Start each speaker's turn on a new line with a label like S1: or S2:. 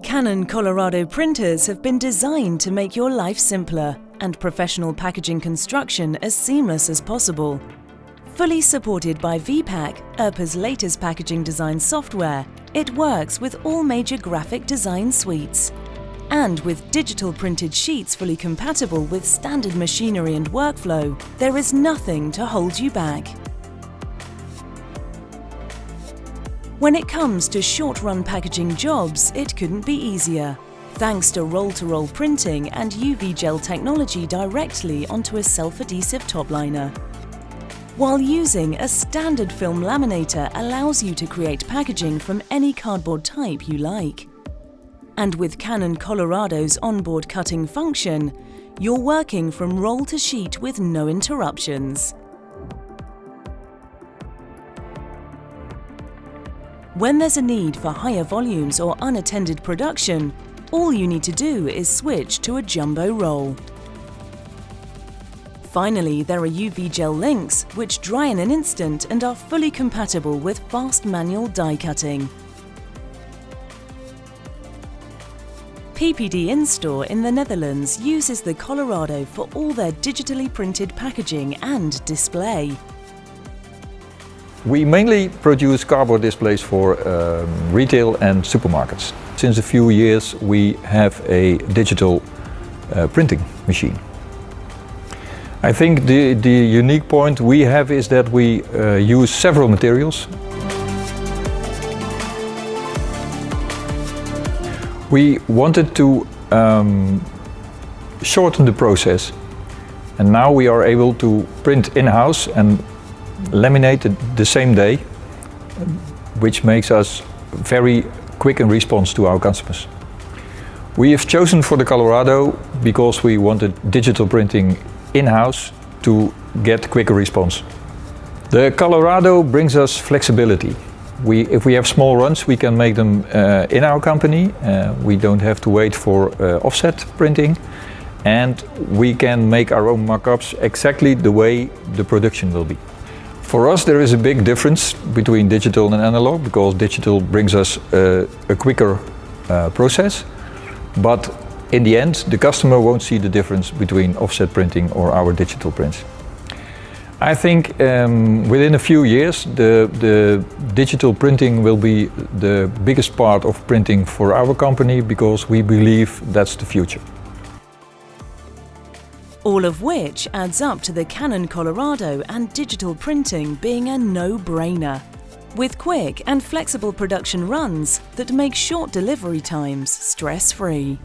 S1: Canon Colorado printers have been designed to make your life simpler and professional packaging construction as seamless as possible. Fully supported by VPAC, ERPA's latest packaging design software, it works with all major graphic design suites. And with digital printed sheets fully compatible with standard machinery and workflow, there is nothing to hold you back. When it comes to short-run packaging jobs, it couldn't be easier, thanks to roll-to-roll printing and UV gel technology directly onto a self-adhesive top liner. While using a standard film laminator allows you to create packaging from any cardboard type you like. And with Canon Colorado's onboard cutting function, you're working from roll to sheet with no interruptions. When there's a need for higher volumes or unattended production, all you need to do is switch to a jumbo roll. Finally, there are UV gel links, which dry in an instant and are fully compatible with fast manual die cutting. PPD InStore in the Netherlands uses the Colorado for all their digitally printed packaging and display.
S2: We mainly produce cardboard displays for retail and supermarkets. Since a few years we have a digital printing machine. I think the unique point we have is that we use several materials. We wanted to shorten the process, and now we are able to print in-house and laminate the same day, which makes us very quick in response to our customers. We have chosen for the Colorado because we wanted digital printing in-house to get quicker response. The Colorado brings us flexibility. If we have small runs, we can make them in our company. We don't have to wait for offset printing, and we can make our own mock-ups exactly the way the production will be. For us, there is a big difference between digital and analog, because digital brings us a quicker process, but in the end, the customer won't see the difference between offset printing or our digital prints. I think within a few years, the digital printing will be the biggest part of printing for our company, because we believe that's the future.
S1: All of which adds up to the Canon Colorado and digital printing being a no-brainer, with quick and flexible production runs that make short delivery times stress-free.